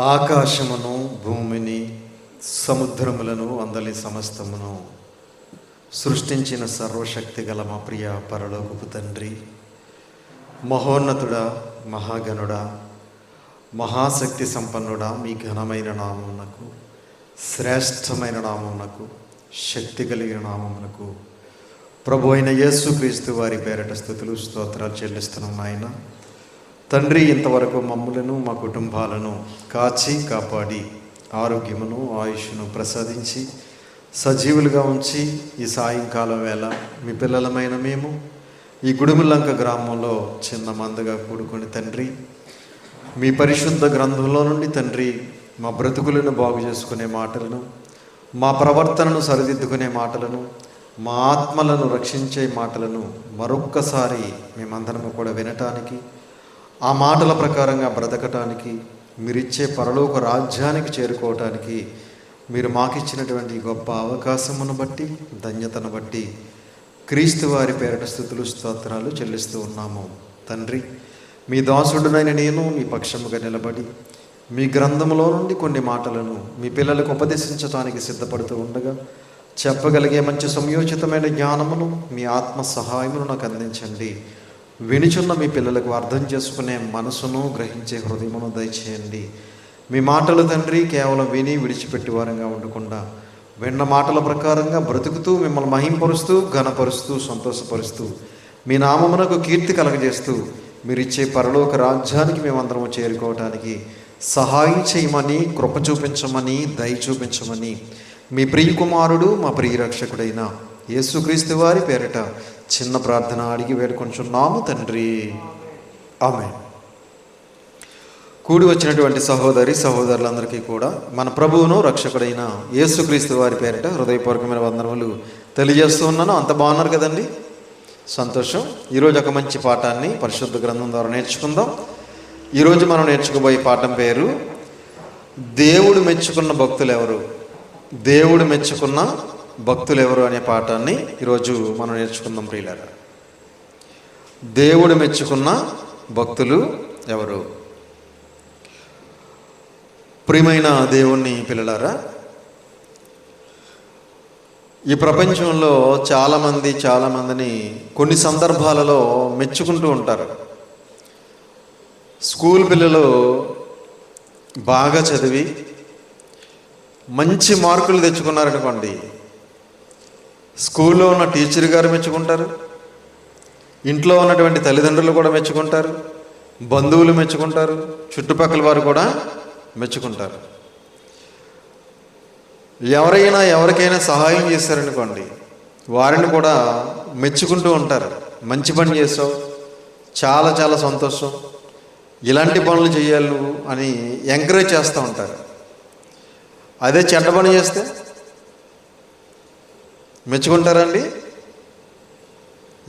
ఆకాశమును భూమిని సముద్రములను అందలి సమస్తమును సృష్టించిన సర్వశక్తి గల మా ప్రియ పరలోకపు తండ్రి, మహోన్నతుడా, మహాగణుడా, మహాశక్తి సంపన్నుడా, మీ ఘనమైన నామమునకు, శ్రేష్టమైన నామమునకు, శక్తి కలిగిన నామమునకు ప్రభు అయిన యేసుక్రీస్తు వారి పేరట స్తుతులు స్తోత్రాలు చెల్లిస్తున్నాం. ఆయన తండ్రి, ఇంతవరకు మమ్ములను మా కుటుంబాలను కాచి కాపాడి ఆరోగ్యమును ఆయుష్ను ప్రసాదించి సజీవులుగా ఉంచి ఈ సాయంకాలం వేళ మీ పిల్లలమైన మేము ఈ గుడిములంక గ్రామంలో చిన్న మందగా కూడుకొని తండ్రి, మీ పరిశుద్ధ గ్రంథంలో నుండి తండ్రి మా బ్రతుకులను బాగు చేసుకునే మాటలను, మా ప్రవర్తనను సరిదిద్దుకునే మాటలను, మా ఆత్మలను రక్షించే మాటలను మరొక్కసారి మేమందరము కూడా వినటానికి, ఆ మాటల ప్రకారంగా బ్రతకటానికి, మీరిచ్చే పరలోక రాజ్యానికి చేరుకోవటానికి మీరు మాకిచ్చినటువంటి గొప్ప అవకాశమును బట్టి, ధన్యతను బట్టి క్రీస్తు వారి పేరట స్తుతులు స్తోత్రాలు చెల్లిస్తూ ఉన్నాము. తండ్రి, మీ దాసుడునైన నేను మీ పక్షముగా నిలబడి మీ గ్రంథములో నుండి కొన్ని మాటలను మీ పిల్లలకు ఉపదేశించడానికి సిద్ధపడుతూ ఉండగా చెప్పగలిగే మంచి సంయోచితమైన జ్ఞానమును, మీ ఆత్మ సహాయమును నాకు అందించండి. వినిచున్న మీ పిల్లలకు అర్థం చేసుకునే మనసును, గ్రహించే హృదయమును దయచేయండి. మీ మాటలు తండ్రి కేవలం విని విడిచిపెట్టి వారంగా ఉండకుండా విన్న మాటల ప్రకారంగా బ్రతుకుతూ మిమ్మల్ని మహింపరుస్తూ, ఘనపరుస్తూ, సంతోషపరుస్తూ మీ నామమునకు కీర్తి కలగజేస్తూ మీరిచ్చే పరలోక రాజ్యానికి మేమందరము చేరుకోవటానికి సహాయం చేయమని, కృప చూపించమని, దయ చూపించమని మీ ప్రియకుమారుడు, మా ప్రియరక్షకుడైన యేసుక్రీస్తు వారి పేరిట చిన్న ప్రార్థన అడిగి వేడుకొంచున్నాము తండ్రి, ఆమేన్. కూడి వచ్చినటువంటి సహోదరి సహోదరులందరికీ కూడా మన ప్రభువును రక్షకుడైన యేసుక్రీస్తు వారి పేరిట హృదయపూర్వకమైన వందనములు తెలియజేస్తూ ఉన్నాను. అంత బాగున్నారు కదండి? సంతోషం. ఈరోజు ఒక మంచి పాఠాన్ని పరిశుద్ధ గ్రంథం ద్వారా నేర్చుకుందాం. ఈరోజు మనం నేర్చుకోబోయే పాఠం పేరు దేవుడు మెచ్చుకున్న భక్తులు ఎవరు. దేవుడు మెచ్చుకున్న భక్తులు ఎవరు అనే పాఠాన్ని ఈరోజు మనం నేర్చుకుందాం ప్రియులారా. దేవుడు మెచ్చుకున్న భక్తులు ఎవరు? ప్రియమైన దేవుణ్ణి పిల్లలారా, ఈ ప్రపంచంలో చాలామందిని కొన్ని సందర్భాలలో మెచ్చుకుంటూ ఉంటారు. స్కూల్ పిల్లలు బాగా చదివి మంచి మార్కులు తెచ్చుకున్నారనుకోండి, స్కూల్లో ఉన్న టీచర్ గారు మెచ్చుకుంటారు, ఇంట్లో ఉన్నటువంటి తల్లిదండ్రులు కూడా మెచ్చుకుంటారు, బంధువులు మెచ్చుకుంటారు, చుట్టుపక్కల వారు కూడా మెచ్చుకుంటారు. ఎవరికైనా సహాయం చేశారనుకోండి, వారిని కూడా మెచ్చుకుంటూ ఉంటారు. మంచి పని చేసావు, చాలా చాలా సంతోషం, ఇలాంటి పనులు చేయాలి నువ్వు అని ఎంకరేజ్ చేస్తూ ఉంటారు. అదే చెడ్డ పని చేస్తే మెచ్చుకుంటారండి?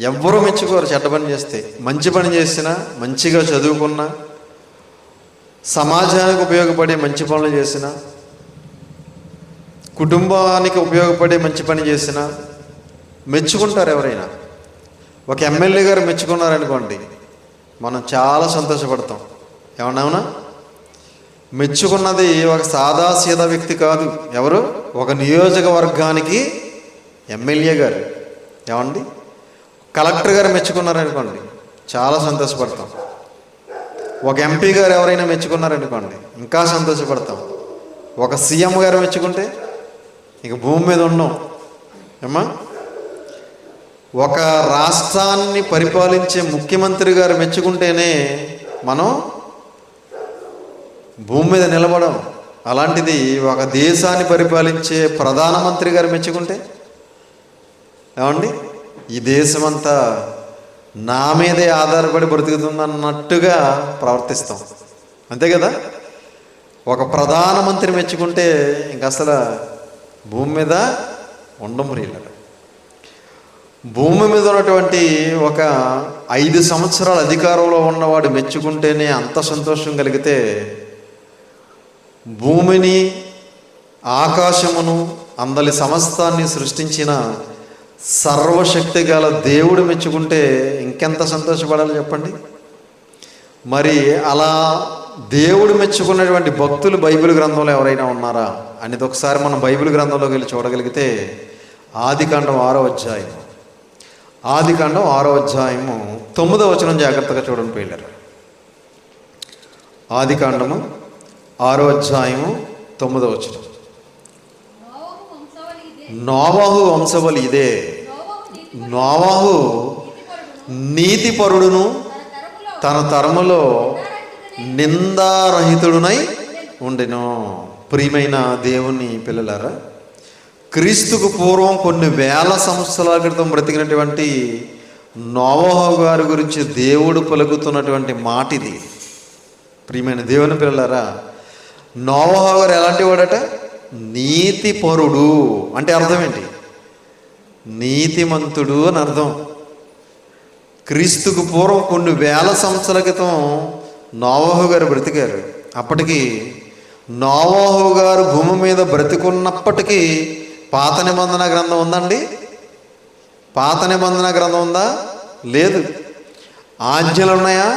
ఎవ్వరూ మెచ్చుకోరు చెడ్డ పని చేస్తే. మంచి పని చేసినా, మంచిగా చదువుకున్నా, సమాజానికి ఉపయోగపడే మంచి పనులు చేసినా, కుటుంబానికి ఉపయోగపడే మంచి పని చేసినా మెచ్చుకుంటారు ఎవరైనా. ఒక ఎమ్మెల్యే గారు మెచ్చుకున్నారనుకోండి, మనం చాలా సంతోషపడతాం. ఏమన్నా మెచ్చుకున్నది ఒక సాదాసీదా వ్యక్తి కాదు. ఎవరు? ఒక నియోజకవర్గానికి ఎమ్మెల్యే గారు. ఏమండి? కలెక్టర్ గారు మెచ్చుకున్నారనుకోండి, చాలా సంతోషపడతాం. ఒక ఎంపీ గారు ఎవరైనా మెచ్చుకున్నారనుకోండి, ఇంకా సంతోషపడతాం. ఒక సీఎం గారు మెచ్చుకుంటే ఇక భూమి మీద ఉన్నాం. ఏమ్మా? ఒక రాష్ట్రాన్ని పరిపాలించే ముఖ్యమంత్రి గారు మెచ్చుకుంటేనే మనం భూమి మీద నిలబడం. అలాంటిది ఒక దేశాన్ని పరిపాలించే ప్రధానమంత్రి గారు మెచ్చుకుంటే, ఏమండి, ఈ దేశమంతా నా మీదే ఆధారపడి బ్రతుకుతుందన్నట్టుగా ప్రవర్తిస్తాం. అంతే కదా? ఒక ప్రధానమంత్రి మెచ్చుకుంటే ఇంక అసలు భూమి మీద ఉండం ప్రియులారా. భూమి మీద ఉన్నటువంటి ఒక 5 సంవత్సరాల అధికారంలో ఉన్నవాడు మెచ్చుకుంటేనే అంత సంతోషం కలిగితే, భూమిని, ఆకాశమును, అందలి సమస్తాన్ని సృష్టించిన సర్వశక్తి గల దేవుడు మెచ్చుకుంటే ఇంకెంత సంతోషపడాలి చెప్పండి. మరి అలా దేవుడు మెచ్చుకున్నటువంటి భక్తులు బైబిల్ గ్రంథంలో ఎవరైనా ఉన్నారా అనేది ఒకసారి మనం బైబిల్ గ్రంథంలోకి వెళ్ళి చూడగలిగితే ఆదికాండం 6వ అధ్యాయం, ఆదికాండం 6వ అధ్యాయము 9వ వచనం జాగ్రత్తగా చూడండి పిల్లలు. ఆదికాండము 6వ అధ్యాయము 9వ వచనం. నోవహు వంశవళి ఇదే. నోవహు నీతిపరుడును తన తరములో నిందారహితుడునై ఉండెను. ప్రియమైన దేవుని పిల్లలారా, క్రీస్తుకు పూర్వం కొన్ని వేల సంవత్సరాల క్రితం బ్రతికినటువంటి నోవహు గారి గురించి దేవుడు పలుకుతున్నటువంటి మాట ఇది. ప్రియమైన దేవుని పిల్లలారా, నోవహు గారు ఎలాంటి వాడట? నీతిపరుడు అంటే అర్థం ఏంటి? నీతిమంతుడు అని అర్థం. క్రీస్తుకు పూర్వం కొన్ని వేల సంవత్సరాల క్రితం నోవహు గారు బ్రతికారు. అప్పటికి నోవహు గారు భూమి మీద బ్రతికున్నప్పటికీ పాత నిబంధన గ్రంథం ఉందండి? పాత నిబంధన గ్రంథం ఉందా? లేదు. ఆజ్ఞలు ఉన్నాయా?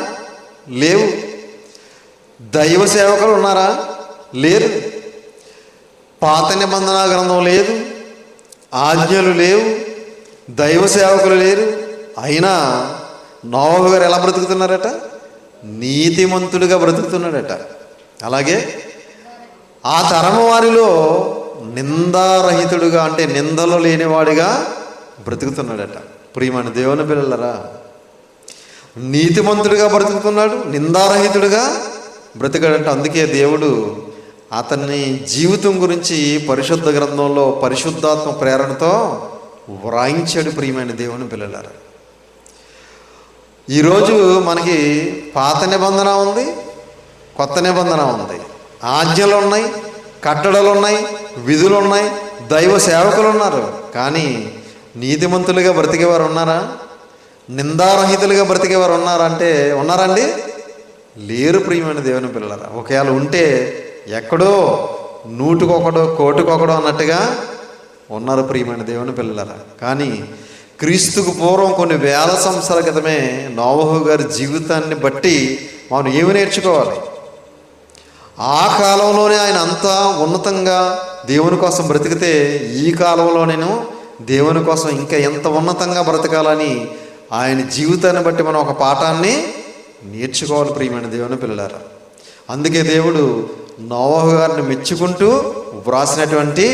లేవు. దైవ సేవకులు ఉన్నారా? లేరు. పాత నిబంధన గ్రంథం లేదు, ఆజ్ఞలు లేవు, దైవ సేవకులు లేరు. అయినా నోవహు గారు ఎలా బ్రతుకుతున్నారట? నీతిమంతుడిగా బ్రతుకుతున్నాడట. అలాగే ఆ తరము వారిలో నిందారహితుడుగా అంటే నిందలు లేనివాడిగా బ్రతుకుతున్నాడట. ప్రియమైన దేవుని పిల్లలరా, నీతిమంతుడిగా బ్రతుకుతున్నాడు, నిందారహితుడిగా బ్రతికాడట. అందుకే దేవుడు అతన్ని జీవితం గురించి పరిశుద్ధ గ్రంథంలో పరిశుద్ధాత్మ ప్రేరణతో వ్రాయించాడు. ప్రియమైన దేవుని పిల్లలారా, ఈరోజు మనకి పాత నిబంధన ఉంది, కొత్త నిబంధన ఉంది, ఆజ్ఞలు ఉన్నాయి, కట్టడలు ఉన్నాయి, విధులు ఉన్నాయి, దైవ సేవకులు ఉన్నారు. కానీ నీతిమంతులుగా బ్రతికేవారు ఉన్నారా? నిందారహితులుగా బ్రతికేవారు ఉన్నారా అంటే ఉన్నారండి? లేరు. ప్రియమైన దేవుని పిల్లలారా, ఒకవేళ ఉంటే ఎక్కడో నూటికొకడో కోటికొకడో అన్నట్టుగా ఉన్నారు. ప్రియమైన దేవుని పిల్లలారా, కానీ క్రీస్తుకు పూర్వం కొన్ని వేల సంవత్సరాల క్రితమే నోవహు గారి జీవితాన్ని బట్టి మనం ఏమి నేర్చుకోవాలి? ఆ కాలంలోనే ఆయన అంతా ఉన్నతంగా దేవుని కోసం బ్రతికితే ఈ కాలంలో నేను దేవుని కోసం ఇంకా ఎంత ఉన్నతంగా బ్రతకాలని ఆయన జీవితాన్ని బట్టి మనం ఒక పాఠాన్ని నేర్చుకోవాలి. ప్రియమైన దేవుని పిల్లలారా, అందుకే దేవుడు నోవహు గారిని మెచ్చుకుంటూ వ్రాసినటువంటి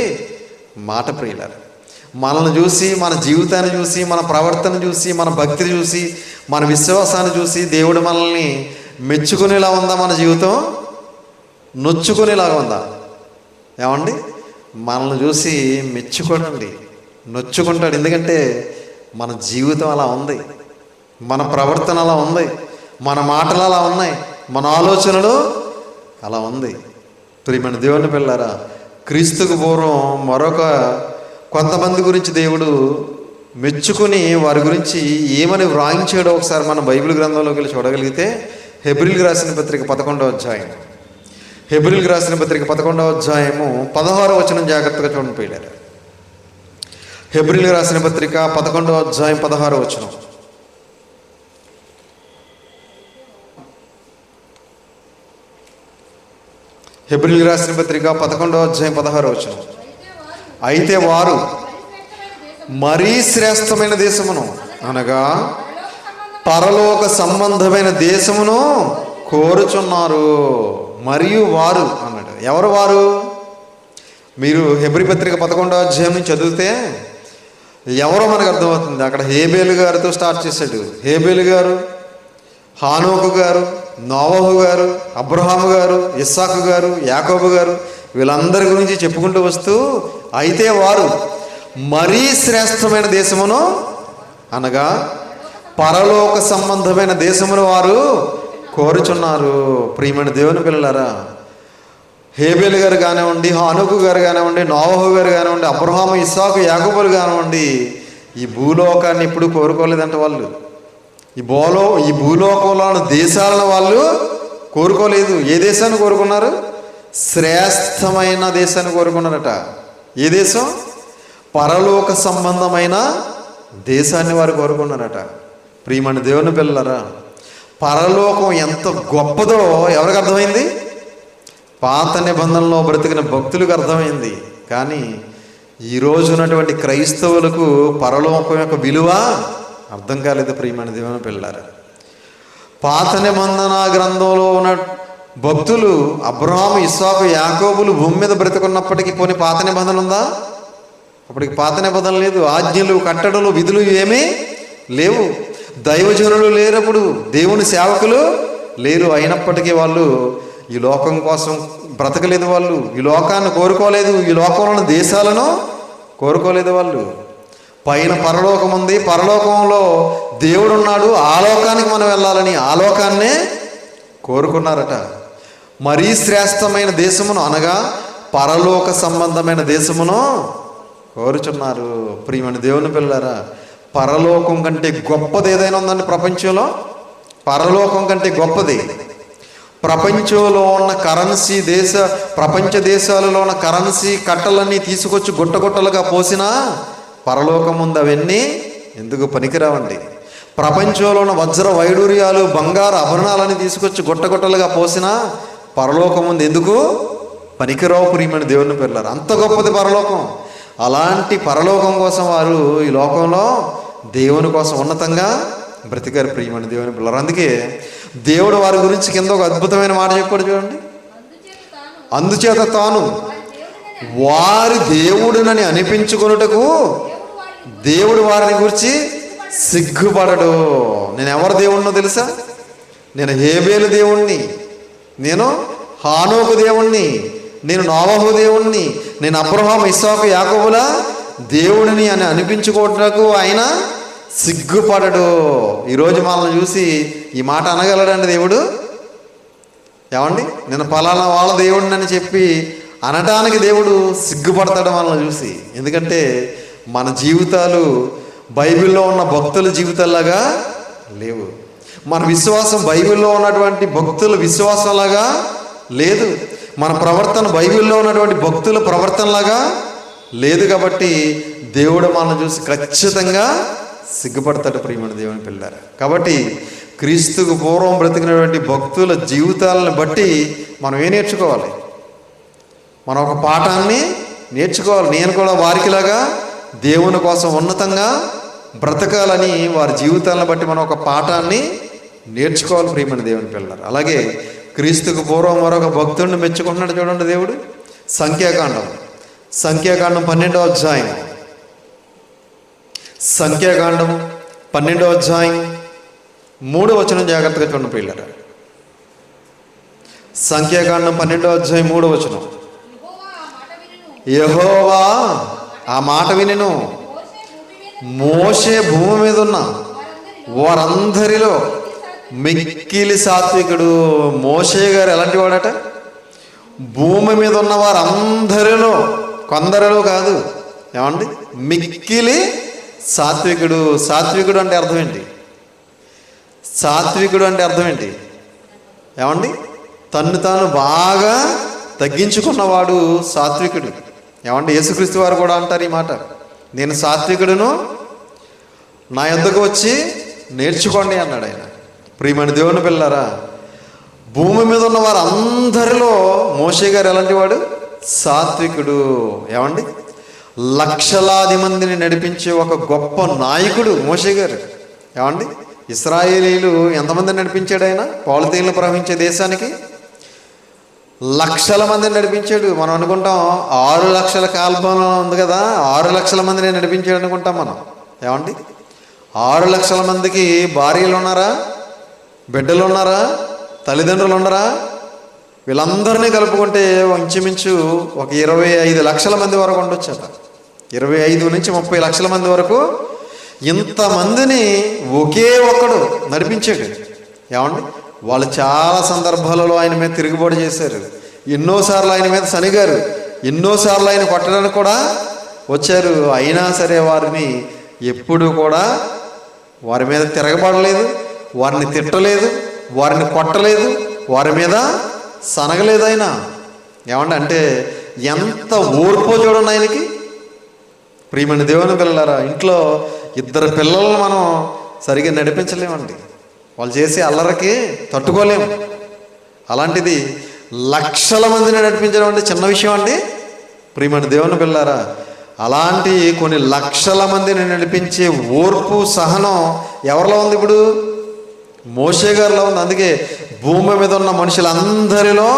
మాట. ప్రియులారా, మనల్ని చూసి, మన జీవితాన్ని చూసి, మన ప్రవర్తన చూసి, మన భక్తిని చూసి, మన విశ్వాసాన్ని చూసి దేవుడు మనల్ని మెచ్చుకునేలా ఉందా? మన జీవితం నొచ్చుకునేలాగా ఉందా? ఏమండి, మనల్ని చూసి మెచ్చుకోడండి, నొచ్చుకుంటాడు. ఎందుకంటే మన జీవితం అలా ఉంది, మన ప్రవర్తన అలా ఉంది, మన మాటలు అలా ఉన్నాయి, మన ఆలోచనలు అలా ఉంది. ప్రియమైన దేవుని పిల్లారా, క్రీస్తుకు పూర్వం మరొక కొంతమంది గురించి దేవుడు మెచ్చుకుని వారి గురించి ఏమని వ్రాయించాడో ఒకసారి మనం బైబిల్ గ్రంథంలోకి వెళ్ళి చూడగలిగితే హెబ్రీయులకు రాసిన పత్రిక 11వ అధ్యాయం, హెబ్రీయులకు రాసిన పత్రిక 11వ అధ్యాయము 16వ వచనం జాగ్రత్తగా చూడండి పిల్లలు. హెబ్రీయులకు రాసిన పత్రిక 11వ అధ్యాయం 16వ వచనం. హెబ్రీయులకు రాసిన పత్రిక 11వ అధ్యాయం 16వ వచనం. అయితే వారు మరీ శ్రేష్టమైన దేశమును అనగా పరలోక సంబంధమైన దేశమును కోరుచున్నారు. మరియు వారు అన్నాడు. ఎవరు వారు? మీరు హెబ్రీ పత్రిక 11వ అధ్యాయం నుంచి చదివితే ఎవరో మనకు అర్థమవుతుంది. అక్కడ హేబేలు గారితో స్టార్ట్ చేశాడు. హేబేలు గారు, హానోకు గారు, నోవహు గారు, అబ్రహాము గారు, ఇస్సాకు గారు, యాకోబు గారు, వీళ్ళందరి గురించి చెప్పుకుంటూ వస్తూ అయితే వారు మరీ శ్రేష్టమైన దేశమును అనగా పరలోక సంబంధమైన దేశమును వారు కోరుచున్నారు. ప్రియమైన దేవుని పిల్లలారా, హేబేలు గారు కానివ్వండి, హానోకు గారు కానివ్వండి, నోవహు గారు కానివ్వండి, అబ్రహాము, ఇస్సాకు, యాకోబులు కానివ్వండి, ఈ భూలోకాన్ని ఇప్పుడు కోరుకోలేదంట వాళ్ళు. ఈ భూలోకంలోని దేశాలను వాళ్ళు కోరుకోలేదు. ఏ దేశాన్ని కోరుకున్నారు? శ్రేష్టమైన దేశాన్ని కోరుకున్నారట. ఏ దేశం? పరలోక సంబంధమైన దేశాన్ని వారు కోరుకున్నారట. ప్రియమైన దేవుని పిల్లలారా, పరలోకం ఎంత గొప్పదో ఎవరికి అర్థమైంది? పాత నిబంధనలో బ్రతికిన భక్తులకు అర్థమైంది. కానీ ఈరోజు ఉన్నటువంటి క్రైస్తవులకు పరలోకం యొక్క విలువ అర్థం కాలేదు. ప్రియమైన దేవుని పిల్లారా, పాత నిబంధన గ్రంథంలో ఉన్న భక్తులు అబ్రహాము, ఇస్సాకు, యాకోబులు భూమి మీద బ్రతికున్నప్పటికీ పోనీ పాత నిబంధన ఉందా? అప్పటికి పాత నిబంధన లేదు. ఆజ్ఞలు, కట్టడలు, విధులు ఏమీ లేవు. దైవజనులు లేనప్పుడు, దేవుని సేవకులు లేరు. అయినప్పటికీ వాళ్ళు ఈ లోకం కోసం బ్రతకలేదు. వాళ్ళు ఈ లోకాన్ని కోరుకోలేదు. ఈ లోకంలో దేశాలను కోరుకోలేదు. వాళ్ళు పైన పరలోకం ఉంది, పరలోకంలో దేవుడు ఉన్నాడు, ఆ లోకానికి మనం వెళ్ళాలని ఆ లోకాన్నే కోరుకున్నారట. మరీ శ్రేష్టమైన దేశమును అనగా పరలోక సంబంధమైన దేశమును కోరుచున్నారు. ప్రియమైన దేవుని పిల్లారా, పరలోకం కంటే గొప్పది ఏదైనా ఉందండి ప్రపంచంలో? పరలోకం కంటే గొప్పది. ప్రపంచంలో ఉన్న కరెన్సీ, ప్రపంచ దేశాలలో ఉన్న కరెన్సీ కట్టలన్నీ తీసుకొచ్చి గుట్టగుట్టలుగా పోసినా పరలోకం ముందు అవన్నీ ఎందుకు పనికిరావండి. ప్రపంచంలో ఉన్న వజ్ర వైడూర్యాలు, బంగారు ఆభరణాలని తీసుకొచ్చి గుట్టగుట్టలుగా పోసినా పరలోకం ముందు ఎందుకు పనికిరావు. ప్రియమైన దేవుని పిల్లలు, అంత గొప్పది పరలోకం. అలాంటి పరలోకం కోసం వారు ఈ లోకంలో దేవుని కోసం ఉన్నతంగా బ్రతికారు. ప్రియమైన దేవుని పిల్లలు, అందుకే దేవుడు వారి గురించి కింద ఒక అద్భుతమైన మాట చెప్పాడు చూడండి. అందుచేత తాను వారి దేవుడినని అనిపించుకొనుటకు దేవుడు వారిని గురించి సిగ్గుపడడు. నేను ఎవరి దేవుణ్ణో తెలుసా? నేను హేబేలు దేవుణ్ణి, నేను హానోకు దేవుణ్ణి, నేను నోవహు దేవుణ్ణి, నేను అబ్రహాము, ఇస్సాకు, యాకోబుల దేవుడిని అని అనిపించుకోవటకు ఆయన సిగ్గుపడడు. ఈరోజు మనల్ని చూసి ఈ మాట అనగలడండి దేవుడు? ఏమండి, నేను పలానా వాళ్ళ దేవుడిని అని చెప్పి అనటానికి దేవుడు సిగ్గుపడతాడు మనల్ని చూసి. ఎందుకంటే మన జీవితాలు బైబిల్లో ఉన్న భక్తుల జీవితాల్లాగా లేవు. మన విశ్వాసం బైబిల్లో ఉన్నటువంటి భక్తుల విశ్వాసంలాగా లేదు. మన ప్రవర్తన బైబిల్లో ఉన్నటువంటి భక్తుల ప్రవర్తనలాగా లేదు. కాబట్టి దేవుడు మనల్ని చూసి ఖచ్చితంగా సిగ్గుపడతాడు. ప్రియమైన దేవుని పిల్లారా, కాబట్టి క్రీస్తుకు పూర్వం బ్రతికినటువంటి భక్తుల జీవితాలను బట్టి మనం ఏం నేర్చుకోవాలి? మనం ఒక పాఠాన్ని నేర్చుకోవాలి. నేను కూడా వారికిలాగా దేవుని కోసం ఉన్నతంగా బ్రతకాలని వారి జీవితాలను బట్టి మనం ఒక పాఠాన్ని నేర్చుకోవాలి. ప్రియమైన దేవుని పిల్లలు, అలాగే క్రీస్తుకు పూర్వం మరొక భక్తుడిని మెచ్చుకుంటున్నాడు చూడండి దేవుడు. సంఖ్యాకాండం 12వ అధ్యాయం, సంఖ్యాకాండం 12వ అధ్యాయం 3వ వచనం జాగ్రత్తగా చూడండి పిల్లలు. సంఖ్యాకాండం 12వ అధ్యాయం 3వ వచనం. యెహోవా ఆ మాట వినెను, మోషే భూమి మీద ఉన్న వారందరిలో మిక్కిలి సాత్వికుడు. మోషే గారు ఎలాంటి వాడట? భూమి మీద ఉన్న వారందరిలో, కొందరిలో కాదు, ఏమండి, మిక్కిలి సాత్వికుడు. సాత్వికుడు అంటే అర్థం ఏంటి? సాత్వికుడు అంటే అర్థం ఏంటి? ఏమండి, తన్ను తాను బాగా తగ్గించుకున్నవాడు సాత్వికుడు. ఏమండి, యేసుక్రీస్తు వారు కూడా అంటారు ఈ మాట, నేను సాత్వికుడును, నా యొద్దకు వచ్చి నేర్చుకోండి అన్నాడు ఆయన. ప్రియమైన దేవుని పిల్లరా, భూమి మీద ఉన్న వారు అందరిలో మోషే గారు ఎలాంటి వాడు? సాత్వికుడు. ఏమండి, లక్షలాది మందిని నడిపించే ఒక గొప్ప నాయకుడు మోషే గారు. ఏమండి, ఇశ్రాయేలీలు ఎంతమందిని నడిపించాడు ఆయన? పాలుతేళ్లు ప్రవహించే దేశానికి లక్షల మందిని నడిపించాడు. మనం అనుకుంటాం 6 లక్షల కాల్బలం ఉంది కదా, 6 లక్షల మందిని నడిపించాడు అనుకుంటాం మనం. ఏమండి, 6 లక్షల మందికి భార్యలు ఉన్నారా? బిడ్డలు ఉన్నారా? తల్లిదండ్రులు ఉన్నారా? వీళ్ళందరినీ కలుపుకుంటే ఇంచుమించు ఒక 25 లక్షల మంది వరకు ఉండొచ్చట. 25 నుంచి 30 లక్షల మంది వరకు ఇంతమందిని ఒకే ఒక్కడు నడిపించాడు. ఏమండి, వాళ్ళు చాలా సందర్భాలలో ఆయన మీద తిరుగుబాటు చేశారు. ఎన్నోసార్లు ఆయన మీద సనిగారు, ఎన్నోసార్లు ఆయన కొట్టడానికి కూడా వచ్చారు. అయినా సరే వారిని ఎప్పుడు కూడా వారి మీద తిరగబడలేదు, వారిని తిట్టలేదు, వారిని కొట్టలేదు, వారి మీద సనగలేదు ఆయన. ఏమండి, అంటే ఎంత ఓర్పో చూడండి ఆయనకి. ప్రియమైన దేవుని పిల్లలారా, ఇంట్లో 2 పిల్లలను మనం సరిగ్గా నడిపించలేమండి. వాళ్ళు చేసే అల్లరికి తట్టుకోలేము. అలాంటిది లక్షల మందిని నడిపించడం అంటే చిన్న విషయం అండి ప్రియమైన దేవుని పిల్లారా. అలాంటి కొన్ని లక్షల మందిని నడిపించే ఓర్పు సహనం ఎవరిలో ఉంది? ఇప్పుడు మోషే గారిలో ఉంది. అందుకే భూమి మీద ఉన్న మనుషులందరిలో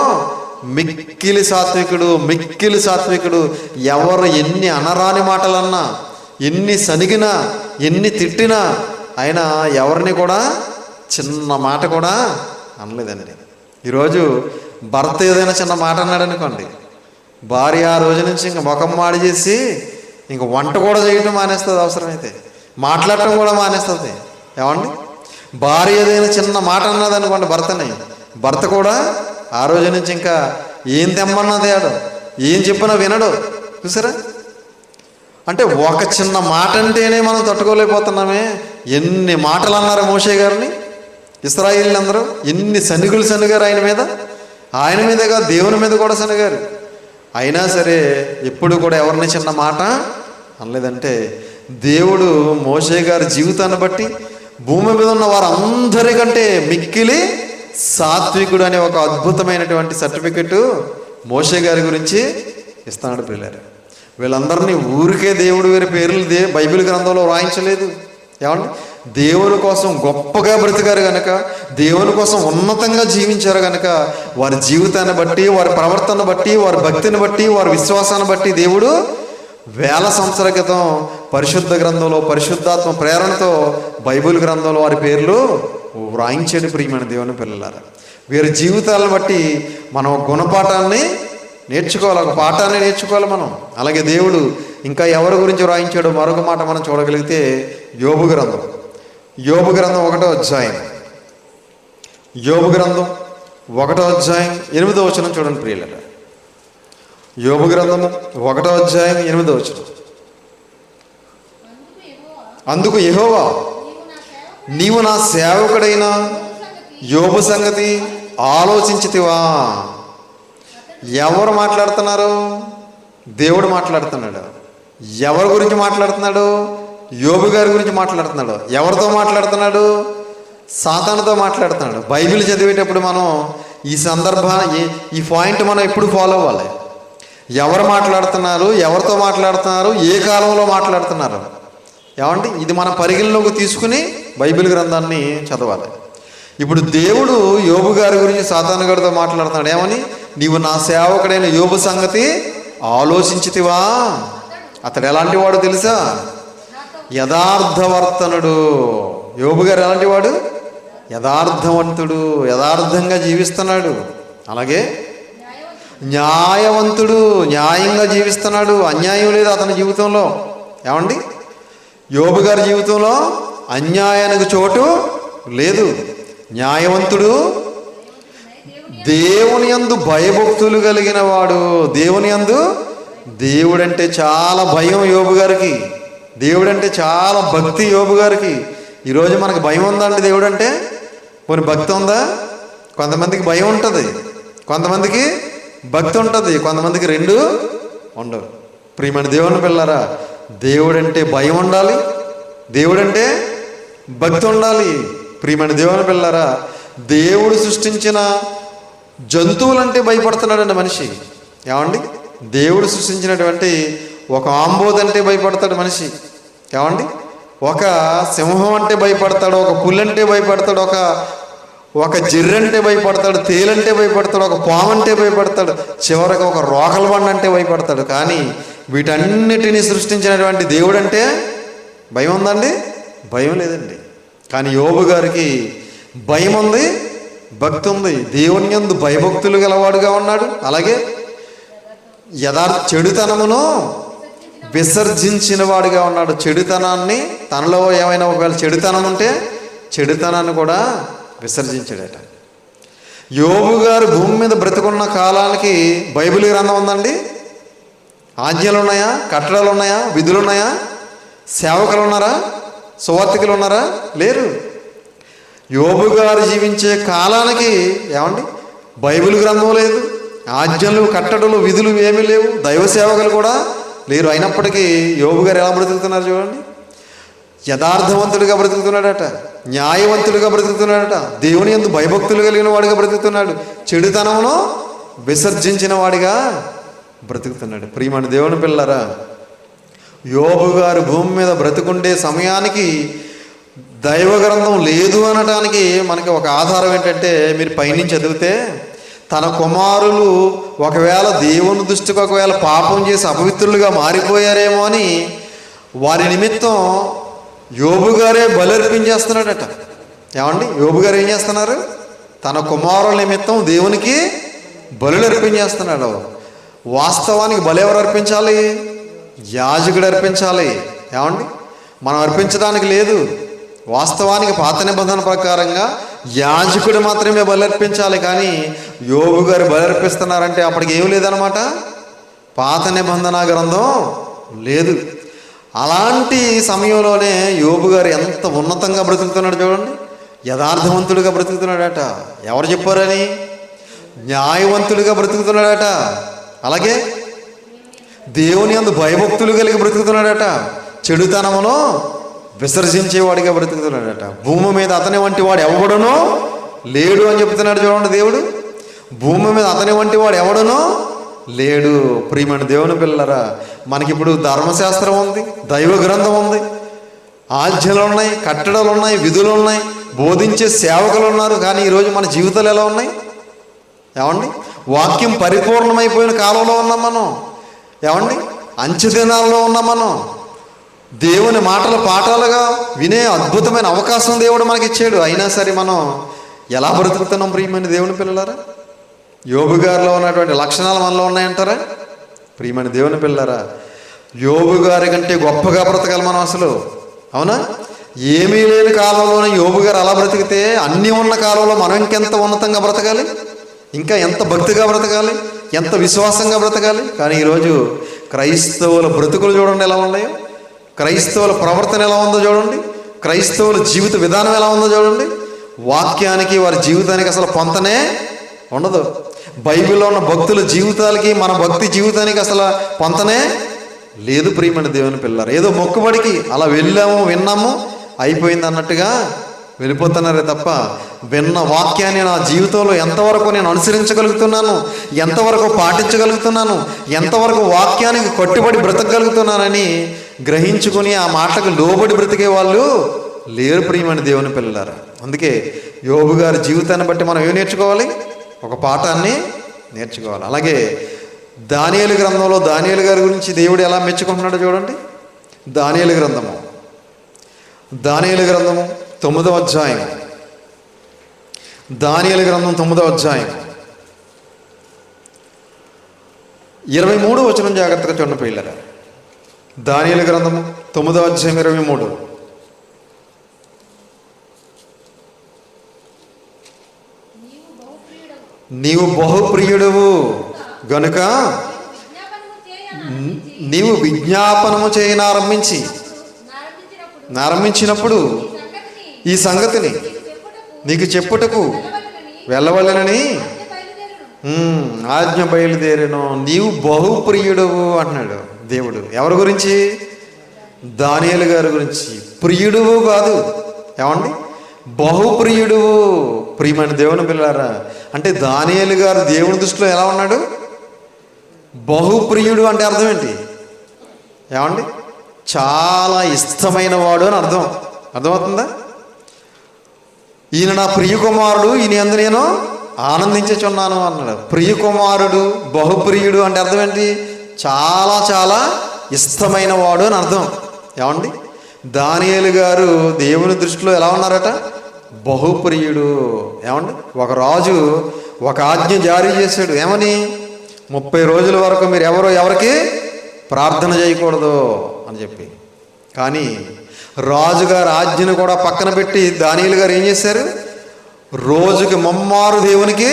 మిక్కిలి సాత్వికుడు. ఎవరు ఎన్ని అనరాని మాటలన్నా, ఎన్ని సనిగినా, ఎన్ని తిట్టినా ఆయన ఎవరిని కూడా చిన్న మాట కూడా అనలేదండి. ఈరోజు భర్త ఏదైనా చిన్న మాట అన్నాడు అనుకోండి, భార్య ఆ రోజు నుంచి ఇంక ముఖం మాడి చేసి ఇంక వంట కూడా చేయటం మానేస్తుంది, అవసరమైతే మాట్లాడటం కూడా మానేస్తుంది. ఏమండి, భార్య ఏదైనా చిన్న మాట అన్నది అనుకోండి భర్తని, భర్త కూడా ఆ రోజు నుంచి ఇంకా ఏం తెమ్మన్నా తేడు, ఏం చెప్పినా వినడు. చూసారా? అంటే ఒక చిన్న మాట అంటేనే మనం తట్టుకోలేకపోతున్నామే. ఎన్ని మాటలు అన్నారు మోషే గారిని ఇశ్రాయేలీయులందరూ, ఎన్ని సనిగారు ఆయన మీద కాదు దేవుని మీద కూడా సనిగారు. అయినా సరే ఎప్పుడు కూడా ఎవరిని చిన్న మాట అనలేదంటే దేవుడు మోషే గారి జీవితాన్ని బట్టి భూమి మీద ఉన్న వారందరికంటే మిక్కిలి సాత్వికుడు అనే ఒక అద్భుతమైనటువంటి సర్టిఫికెట్ మోషే గారి గురించి ఇస్తున్నాడు పిల్లలు. వీళ్ళందరినీ ఊరికే దేవుడు వేరే పేర్లు బైబిల్ గ్రంథంలో వ్రాయించలేదు. ఏమండి, దేవుని కోసం గొప్పగా బ్రతికారు కనుక, దేవుని కోసం ఉన్నతంగా జీవించారు కనుక వారి జీవితాన్ని బట్టి, వారి ప్రవర్తన బట్టి, వారి భక్తిని బట్టి, వారి విశ్వాసాన్ని బట్టి దేవుడు వేల సంవత్సరాల క్రితం పరిశుద్ధ గ్రంథంలో పరిశుద్ధాత్మ ప్రేరణతో బైబిల్ గ్రంథంలో వారి పేర్లు వ్రాయించాడు. ప్రియమైన దేవుని పిల్లలారా, వీరి జీవితాలను బట్టి మనం గుణపాఠాన్ని నేర్చుకోవాలి, ఒక పాఠాన్ని నేర్చుకోవాలి మనం. అలాగే దేవుడు ఇంకా ఎవరి గురించి వ్రాయించాడో మరొక మాట మనం చూడగలిగితే యోబు గ్రంథం 1వ అధ్యాయం, యోబు గ్రంథం 1వ అధ్యాయం 8వ వచనం చూడండి ప్రియులారా. యోబు గ్రంథము 1వ అధ్యాయం 8వ వచనం. అందుకు యెహోవా, నీవు నా సేవకుడైన యోబు సంగతి ఆలోచించితివా? ఎవరు మాట్లాడుతున్నారు? దేవుడు మాట్లాడుతున్నాడు. ఎవరి గురించి మాట్లాడుతున్నాడు? యోబు గారి గురించి మాట్లాడుతున్నాడు. ఎవరితో మాట్లాడుతున్నాడు? సాతానుతో మాట్లాడుతున్నాడు. బైబిల్ చదివేటప్పుడు మనం ఈ సందర్భాన్ని, ఈ పాయింట్ మనం ఎప్పుడు ఫాలో అవ్వాలి. ఎవరు మాట్లాడుతున్నారు, ఎవరితో మాట్లాడుతున్నారు, ఏ కాలంలో మాట్లాడుతున్నారు, ఏమండి, ఇది మన పరిగణలోకి తీసుకుని బైబిల్ గ్రంథాన్ని చదవాలి. ఇప్పుడు దేవుడు యోబు గారి గురించి సాతాను గారితో మాట్లాడుతున్నాడు. ఏమని? నీవు నా సేవకుడైన యోబు సంగతి ఆలోచించితివా? అతడు ఎలాంటి వాడు తెలుసా? యథార్థవర్తనుడు. యోబు గారు ఎలాంటి వాడు? యథార్థవంతుడు, యథార్థంగా జీవిస్తున్నాడు. అలాగే న్యాయవంతుడు, న్యాయంగా జీవిస్తున్నాడు. అన్యాయం లేదు అతని జీవితంలో. ఏమండి, యోబు గారి జీవితంలో అన్యాయానికి చోటు లేదు. న్యాయవంతుడు, దేవుని యందు భయభక్తులు కలిగిన వాడు. దేవుని యందు, దేవుడంటే చాలా భయం యోబు గారికి, దేవుడంటే చాలా భక్తి యోబు గారికి. ఈరోజు మనకు భయం ఉందా అండి దేవుడు అంటే? కొన్ని భక్తి ఉందా? కొంతమందికి భయం ఉంటుంది, కొంతమందికి భక్తి ఉంటుంది, కొంతమందికి రెండు ఉండవు. ప్రియమైన దేవుని పిల్లరా, దేవుడంటే భయం ఉండాలి, దేవుడంటే భక్తి ఉండాలి. ప్రియమైన దేవుని పిల్లరా, దేవుడు సృష్టించిన జంతువులంటే భయపడుతున్నాడండి మనిషి. ఏమండి, దేవుడు సృష్టించినటువంటి ఒక ఆంబోద్ అంటే భయపడతాడు మనిషి. ఏమండి, ఒక సింహం అంటే భయపడతాడు, ఒక పులి అంటే భయపడతాడు, ఒక జిర్రంటే భయపడతాడు, తేలంటే భయపడతాడు, ఒక పాము అంటే భయపడతాడు, చివరికి ఒక రోకల బండ అంటే భయపడతాడు. కానీ వీటన్నిటినీ సృష్టించినటువంటి దేవుడు అంటే భయం ఉందండి? భయం లేదండి. కానీ యోబు గారికి భయం ఉంది, భక్తి ఉంది. దేవుని యందు భయభక్తులు గలవాడుగా ఉన్నాడు. అలాగే చెడుతనమును విసర్జించిన వాడిగా ఉన్నాడు. చెడుతనాన్ని, తనలో ఏమైనా ఒకవేళ చెడుతనం ఉంటే చెడుతనాన్ని కూడా విసర్జించాడట. యోబు గారు భూమి మీద బ్రతుకున్న కాలానికి బైబిల్ గ్రంథం ఉందండి? ఆజ్ఞలు ఉన్నాయా? కట్టడాలు ఉన్నాయా? విధులు ఉన్నాయా? సేవకులు ఉన్నారా? సువార్తికులు ఉన్నారా? లేరు. యోబు గారు జీవించే కాలానికి ఏమండి బైబిల్ గ్రంథం లేదు, ఆజ్ఞలు, కట్టడలు, విధులు ఏమీ లేవు, దైవ సేవకులు కూడా లేరు. అయినప్పటికీ యోబు గారు ఎలా బ్రతుకుతున్నారు చూడండి. యథార్థవంతుడిగా బ్రతుకుతున్నాడట, న్యాయవంతుడిగా బ్రతుకుతున్నాడట, దేవుని యందు భయభక్తులు కలిగిన వాడిగా బ్రతుకుతున్నాడు, చెడుతనమును విసర్జించిన వాడిగా బ్రతుకుతున్నాడు. ప్రియమైన దేవుని పిల్లరా, యోబు గారు భూమి మీద బ్రతుకుండే సమయానికి దైవ గ్రంథం లేదు అనడానికి మనకి ఒక ఆధారం ఏంటంటే, మీరు పైనుంచి చదివితే తన కుమారులు ఒకవేళ దేవుని దృష్టికి ఒకవేళ పాపం చేసి అపవిత్రులుగా మారిపోయారేమో అని వారి నిమిత్తం యోబు గారే బలర్పించేస్తున్నాడట. ఏమండి, యోబు గారు ఏం చేస్తున్నారు? తన కుమారుల నిమిత్తం దేవునికి బలులు అర్పించేస్తున్నాడు. వాస్తవానికి బలి ఎవరు అర్పించాలి? యాజకుడు అర్పించాలి. ఏమండి, మనం అర్పించడానికి లేదు. వాస్తవానికి పాత నిబంధన ప్రకారంగా యాజకుడు మాత్రమే బలి అర్పించాలి. కానీ యోబు గారు బలి అర్పిస్తున్నారంటే అప్పటికి ఏం లేదనమాట, పాత నిబంధన గ్రంథం లేదు. అలాంటి సమయంలోనే యోబు గారు ఎంత ఉన్నతంగా బ్రతుకుతున్నాడు చూడండి. యథార్థవంతుడిగా బ్రతుకుతున్నాడట. ఎవరు చెప్పారని? న్యాయవంతుడిగా బ్రతుకుతున్నాడట. అలాగే దేవుని యందు భయభక్తులు కలిగి బ్రతుకుతున్నాడట. చెడుతనమును విసర్జించేవాడిగా బ్రతుకుతున్నాడట. భూమి మీద అతని వంటి వాడు ఎవడనో లేడు అని చెప్తున్నాడు చూడండి దేవుడు. భూమి మీద అతని వంటి వాడు ఎవడనో లేడు. ప్రియమైన దేవుని పిల్లరా, మనకిప్పుడు ధర్మశాస్త్రం ఉంది, దైవ గ్రంథం ఉంది, ఆజ్ఞలు ఉన్నాయి, కట్టడలు ఉన్నాయి, విధులు ఉన్నాయి, బోధించే సేవకులు ఉన్నారు. కానీ ఈరోజు మన జీవితాలు ఎలా ఉన్నాయి? ఏమండి, వాక్యం పరిపూర్ణమైపోయిన కాలంలో ఉన్నాం మనం. ఏమండి, అంచె దినాల్లో ఉన్నాం మనం. దేవుని మాటలు పాఠాలుగా వినే అద్భుతమైన అవకాశం దేవుడు మనకి ఇచ్చాడు. అయినా సరే మనం ఎలా బ్రతుకుతున్నాం ప్రియమైన దేవుని పిల్లలారా? యోబు గారిలో ఉన్నటువంటి లక్షణాలు మనలో ఉన్నాయంటారా? ప్రియమైన దేవుని పిల్లలారా, యోబు గారి కంటే గొప్పగా బ్రతకాలి మనం అసలు. అవునా? ఏమీ లేని కాలంలోనే యోబు గారు అలా బ్రతికితే అన్నీ ఉన్న కాలంలో మనం ఇంకెంత ఉన్నతంగా బ్రతకాలి, ఇంకా ఎంత భక్తిగా బ్రతకాలి, ఎంత విశ్వాసంగా బ్రతకాలి. కానీ ఈరోజు క్రైస్తవుల బ్రతుకులు చూడండి ఎలా ఉన్నాయో, క్రైస్తవుల ప్రవర్తన ఎలా ఉందో చూడండి, క్రైస్తవుల జీవిత విధానం ఎలా ఉందో చూడండి. వాక్యానికి వారి జీవితానికి అసలు పొంతనే ఉండదు. బైబిల్లో ఉన్న భక్తుల జీవితాలకి మన భక్తి జీవితానికి అసలు పొంతనే లేదు. ప్రియమైన దేవుని పిల్లలు, ఏదో మొక్కుబడికి అలా వెళ్ళాము, విన్నాము, అయిపోయింది అన్నట్టుగా వెళ్ళిపోతున్నారే తప్ప విన్న వాక్యాన్ని నా జీవితంలో ఎంతవరకు నేను అనుసరించగలుగుతున్నాను, ఎంతవరకు పాటించగలుగుతున్నాను, ఎంతవరకు వాక్యానికి కట్టుబడి బ్రతకగలుగుతున్నానని గ్రహించుకుని ఆ మాటకు లోబడి బ్రతికే వాళ్ళు లేరు. ప్రియమైన దేవుని పిల్లలారా, అందుకే యోబు గారి జీవితాన్ని బట్టి మనం ఏం నేర్చుకోవాలి? ఒక పాఠాన్ని నేర్చుకోవాలి. అలాగే దానియేలు గ్రంథంలో దానియేలు గారి గురించి దేవుడు ఎలా మెచ్చుకుంటున్నాడో చూడండి. దానియేలు గ్రంథము 9వ అధ్యాయం. దానియేలు గ్రంథం 9వ అధ్యాయం 23వ వచనం జాగ్రత్తగా చూడండి పిల్లరా. దానియేలు గ్రంథము 9వ అధ్యాయం 23. నీవు బహుప్రియుడవు గనుక నీవు విజ్ఞాపనము చేయనారంభించినప్పుడు ఈ సంగతిని నీకు చెప్పుటకు వెళ్ళవలెనని ఆజ్ఞ బయలుదేరాను. నీవు బహుప్రియుడవు అంటున్నాడు దేవుడు. ఎవరి గురించి? దానియేలు గారి గురించి. ప్రియుడువు కాదు, ఏమండి, బహుప్రియుడువు. ప్రియమైన దేవుని పిల్లారా, అంటే దానియేలు గారు దేవుని దృష్టిలో ఎలా ఉన్నాడు? బహుప్రియుడు అంటే అర్థం ఏంటి? ఏమండి, చాలా ఇష్టమైన వాడు అని అర్థం. అర్థమవుతుందా? ఈయన నా ప్రియకుమారుడు, ఈయన యందు నేను ఆనందించుచున్నాను అన్నాడు. ప్రియకుమారుడు, బహుప్రియుడు అంటే అర్థం ఏంటి? చాలా చాలా ఇష్టమైన వాడు అని అర్థం. ఏమండి, దానియేలు గారు దేవుని దృష్టిలో ఎలా ఉన్నారట? బహుప్రియుడు. ఏమండి, ఒక రాజు ఒక ఆజ్ఞ జారీ చేశాడు. ఏమని? 30 రోజుల వరకు మీరు ఎవరికి ప్రార్థన చేయకూడదు అని చెప్పి. కానీ రాజుగారి ఆజ్ఞను కూడా పక్కన పెట్టి దానియేలు గారు ఏం చేశారు? రోజుకి ముమ్మారు దేవునికి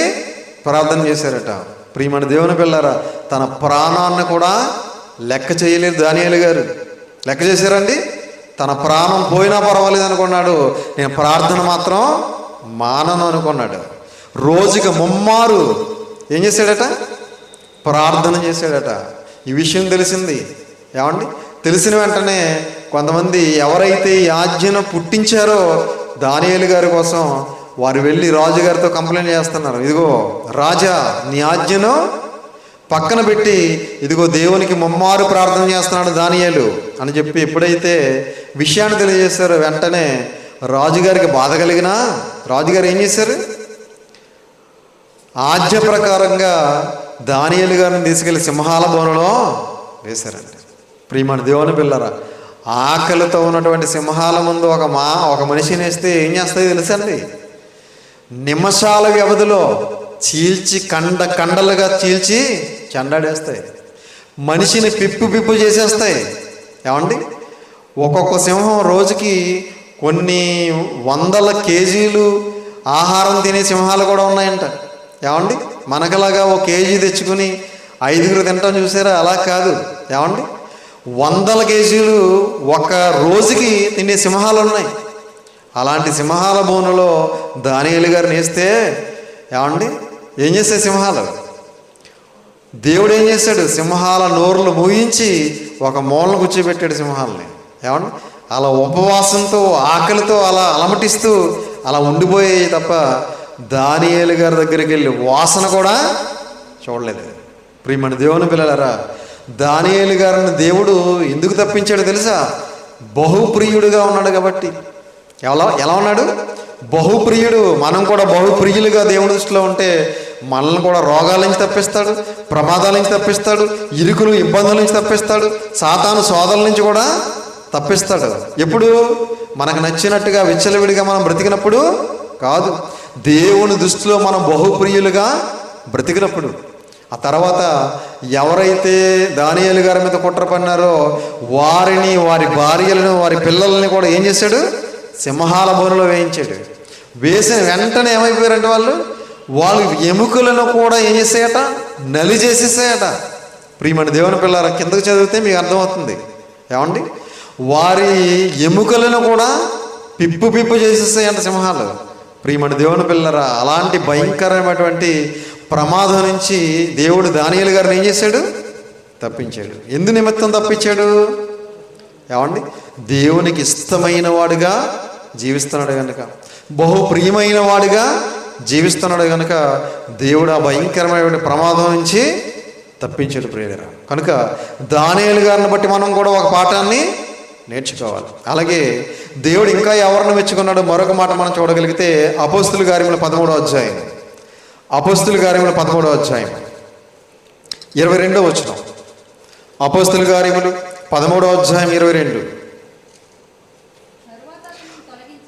ప్రార్థన చేశారట. ప్రియమైన దేవుని పిల్లరా, తన ప్రాణాన్ని కూడా లెక్క చేయలేదు దానియేలు గారు. లెక్క చేశారండి? తన ప్రాణం పోయినా పర్వాలేదు అనుకున్నాడు. నేను ప్రార్థన మాత్రం మానను అనుకున్నాడు. రోజుకి ముమ్మారు ఏం చేశాడట? ప్రార్థన చేశాడట. ఈ విషయం తెలిసింది. ఏమండి, తెలిసిన వెంటనే కొంతమంది ఎవరైతే ఈ ఆజ్ఞను పుట్టించారో దానియేలు గారి కోసం వారు వెళ్ళి రాజుగారితో కంప్లైంట్ చేస్తున్నారు. ఇదిగో రాజా, నీ ఆజ్ఞను పక్కన పెట్టి ఇదిగో దేవునికి ముమ్మారు ప్రార్థన చేస్తున్నాడు దానియేలు అని చెప్పి ఎప్పుడైతే విషయాన్ని తెలియజేశారో వెంటనే రాజుగారికి బాధ కలిగినా రాజుగారు ఏం చేశారు? ఆజ్ఞ ప్రకారంగా దానియేలు గారిని తీసుకెళ్లి సింహాల బోనులో వేశారండి. ప్రియమైన దేవుని పిల్లరా, ఆకలితో ఉన్నటువంటి సింహాల ముందు ఒక మనిషిని వేస్తే ఏం చేస్తాయి తెలుసండి? నిమిషాల వ్యవధిలో చీల్చి కండలుగా చీల్చి చెండాడేస్తాయి. మనిషిని పిప్పు చేసేస్తాయి. ఏమండి, ఒక్కొక్క సింహం రోజుకి కొన్ని వందల కేజీలు ఆహారం తినే సింహాలు కూడా ఉన్నాయంట. ఏమండి, మనకలాగా ఒక కేజీ తెచ్చుకుని 5గురు తింటాం చూసారా? అలా కాదు. ఏమండి, వందల కేజీలు ఒక రోజుకి తినే సింహాలు ఉన్నాయి. అలాంటి సింహాల బోనులో దానియేలు గారిని వేస్తే ఏమండి ఏం చేస్తాయి సింహాలు? దేవుడు ఏం చేశాడు? సింహాల నోర్లు మూయించి ఒక మూలను కూర్చోబెట్టాడు సింహాలని. ఏమండి, అలా ఉపవాసంతో ఆకలితో అలా అలమటిస్తూ అలా ఉండిపోయాయి తప్ప దానియేలు గారి దగ్గరికి వెళ్ళి వాసన కూడా చూడలేదు. ప్రియమైన దేవుని పిల్లలారా, దానియేలు గారిని దేవుడు ఎందుకు తప్పించాడు తెలుసా? బహుప్రియుడుగా ఉన్నాడు కాబట్టి. ఎలా ఉన్నాడు? బహుప్రియుడు. మనం కూడా బహుప్రియులుగా దేవుడి దృష్టిలో ఉంటే మనల్ని కూడా రోగాల నుంచి తప్పిస్తాడు, ప్రమాదాల నుంచి తప్పిస్తాడు, ఇరుకులు ఇబ్బందుల నుంచి తప్పిస్తాడు, సాతాను సోదరుల నుంచి కూడా తప్పిస్తాడు. ఎప్పుడు? మనకు నచ్చినట్టుగా విచ్చలవిడిగా మనం బ్రతికినప్పుడు కాదు, దేవుని దృష్టిలో మనం బహుప్రియులుగా బ్రతికినప్పుడు. ఆ తర్వాత ఎవరైతే దానియేలు గారి మీద కుట్ర పన్నారో వారిని, వారి భార్యలను, వారి పిల్లల్ని కూడా ఏం చేశాడు? సింహాల బోనులో వేయించాడు. వేసిన వెంటనే ఏమైపోయారంటే వాళ్ళు ఎముకలను కూడా ఏం చేసాయట? నలి చేసేసాయట. ప్రియమైన దేవుని పిల్లల కిందకు చదివితే మీకు అర్థమవుతుంది. ఏమండి, వారి ఎముకలను కూడా పిప్పు చేసేసాయంట సింహాలు. ప్రియమైన దేవుని పిల్లరా, అలాంటి భయంకరమైనటువంటి ప్రమాదం నుంచి దేవుడు దానియేలు గారిని ఏం చేశాడు? తప్పించాడు. ఎందు నిమిత్తం తప్పించాడు? ఏమండి, దేవునికి ఇష్టమైన వాడుగా జీవిస్తున్నాడు కనుక, బహుప్రియమైన వాడిగా జీవిస్తున్నాడు కనుక దేవుడు ఆ భయంకరమైన ప్రమాదం నుంచి తప్పించాడు ప్రియరా. కనుక దానియేలు గారిని బట్టి మనం కూడా ఒక పాఠాన్ని నేర్చుకోవాలి. అలాగే దేవుడు ఇంకా ఎవరిని మెచ్చుకున్నాడో మరొక మాట మనం చూడగలిగితే అపోస్తుల కార్యముల 13వ అధ్యాయం, అపోస్తుల కార్యముల 13వ అధ్యాయం 22వ వచనం. అపోస్తుల కార్యములు 13వ అధ్యాయం 22.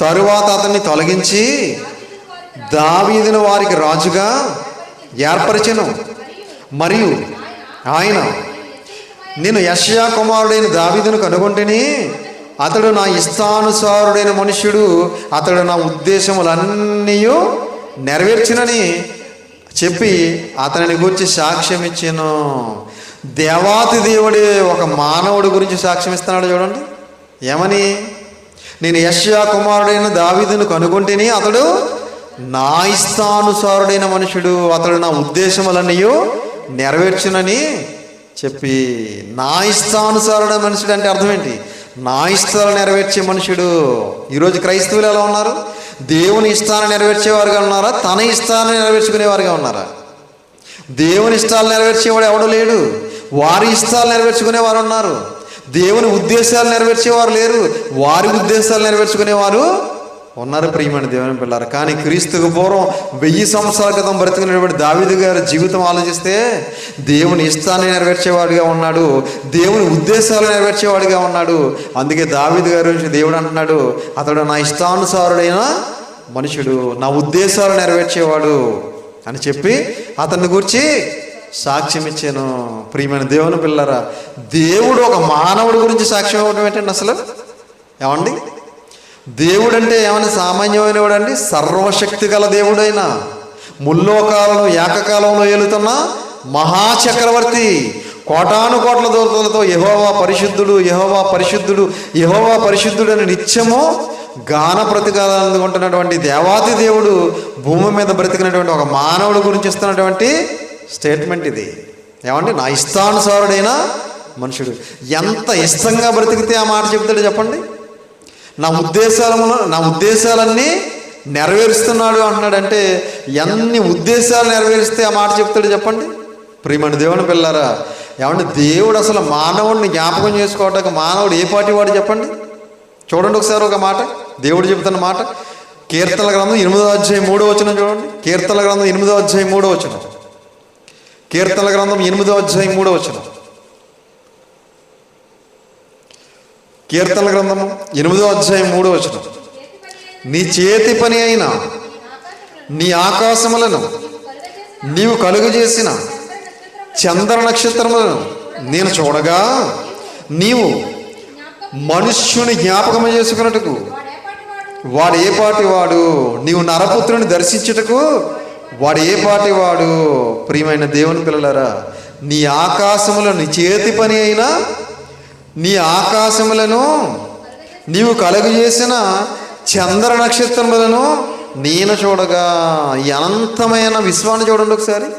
తరువాత అతన్ని తొలగించి దావీదును వారికి రాజుగా ఏర్పరిచెను. మరియు ఆయన, నేను యెషయా కుమారుడైన దావీదును కనుగొంటిని, అతడు నా ఇష్టానుసారుడైన మనుష్యుడు, అతడు నా ఉద్దేశములన్నీ నెరవేర్చినని చెప్పి అతనిని గురించి సాక్ష్యం ఇచ్చాను. దేవాతి దేవుడే ఒక మానవుడి గురించి సాక్ష్యం ఇస్తున్నాడు. చూడండి ఏమని? నేను యెషయా కుమారుడైన దావీదును కనుగొంటిని, అతడు నా ఇష్టానుసారుడైన మనుషుడు, అతడు నా ఉద్దేశములన్నీ నెరవేర్చునని చెప్పి. నా ఇష్టానుసారుడైన మనుషుడు అంటే అర్థం ఏంటి? నా ఇష్టాలు నెరవేర్చే మనుషుడు. ఈరోజు క్రైస్తవులు ఎలా ఉన్నారు? దేవుని ఇష్టాన్ని నెరవేర్చేవారుగా ఉన్నారా? తన ఇష్టాన్ని నెరవేర్చుకునేవారుగా ఉన్నారా? దేవుని ఇష్టాలు నెరవేర్చేవాడు ఎవడు లేడు. వారి ఇష్టాలు నెరవేర్చుకునేవారు ఉన్నారు. దేవుని ఉద్దేశాలు నెరవేర్చేవారు లేరు. వారి ఉద్దేశాలు నెరవేర్చుకునేవారు ఉన్నారు. ప్రియమైన దేవుని పిల్లలు, కానీ క్రీస్తుకు పూర్వం 1000 సంవత్సరాల క్రితం బ్రతికినటువంటి దావీదు గారి జీవితం ఆలోచిస్తే దేవుని ఇష్టాన్ని నెరవేర్చేవాడిగా ఉన్నాడు, దేవుని ఉద్దేశాలు నెరవేర్చేవాడిగా ఉన్నాడు. అందుకే దావీదు గారి గురించి దేవుడు అంటున్నాడు, అతడు నా ఇష్టానుసారుడైన మనుషుడు, నా ఉద్దేశాలు నెరవేర్చేవాడు అని చెప్పి అతన్ని గురించి సాక్ష్యం ఇచ్చాను. ప్రియమైన దేవుని పిల్లరా, దేవుడు ఒక మానవుడి గురించి సాక్ష్యం ఇవ్వడం ఏంటండి అసలు? ఏమండి, దేవుడు అంటే ఏమైనా సామాన్యమైన వాడు అండి? సర్వశక్తి గల దేవుడైన, ముల్లోకాలను ఏకకాలంలో ఏలుతున్న మహాచక్రవర్తి, కోటాను కోట్ల దూతలతో యెహోవా పరిశుద్ధుడు, యెహోవా పరిశుద్ధుడు, యెహోవా పరిశుద్ధుడు అని నిత్యము గాన ప్రతిగాలు అందుకుంటున్నటువంటి దేవాది దేవుడు భూమి మీద బ్రతికినటువంటి ఒక మానవుడి గురించి ఇస్తున్నటువంటి స్టేట్మెంట్ ఇది. ఏమండి, నా ఇష్టానుసారుడైన మనుషుడు. ఎంత ఇష్టంగా బ్రతికితే ఆ మాట చెప్తాడు చెప్పండి. నా ఉద్దేశాలన్నీ నెరవేరుస్తున్నాడు అంటున్నాడంటే ఎన్ని ఉద్దేశాలు నెరవేరిస్తే ఆ మాట చెప్తాడు చెప్పండి. ప్రియమైన దేవుని పిల్లారా, ఏమంటే దేవుడు అసలు మానవుడిని జ్ఞాపకం చేసుకోవటానికి మానవుడు ఏ పాటి వాడు చెప్పండి. చూడండి ఒకసారి ఒక మాట, దేవుడు చెబుతున్న మాట. కీర్తనల గ్రంథం 8వ అధ్యాయం 3వ వచనం చూడండి. కీర్తనల గ్రంథం 8వ అధ్యాయం 3వ వచనం. కీర్తనల గ్రంథం 8వ అధ్యాయం 3వ వచనం. కీర్తనల గ్రంథం 8వ అధ్యాయం 3వ వచనం. నీ చేతి పని అయిన నీ ఆకాశములను నీవు కలుగజేసిన చంద్ర నక్షత్రములను నేను చూడగా నీవు మనుష్యుని జ్ఞాపకము చేసుకున్నట్టుకు వాడు ఏ పాటి వాడు, నీవు నరపుత్రుని దర్శించుటకు వాడు ఏ పాటి వాడు. ప్రియమైన దేవుని పిల్లలారా, నీ ఆకాశములను, నీ చేతి పని అయినా నీ ఆకాశములను నీవు కలుగజేసిన చంద్ర నక్షత్రములను నేను చూడగా. ఈ అనంతమైన విశ్వాన్ని చూడండి ఒకసారి,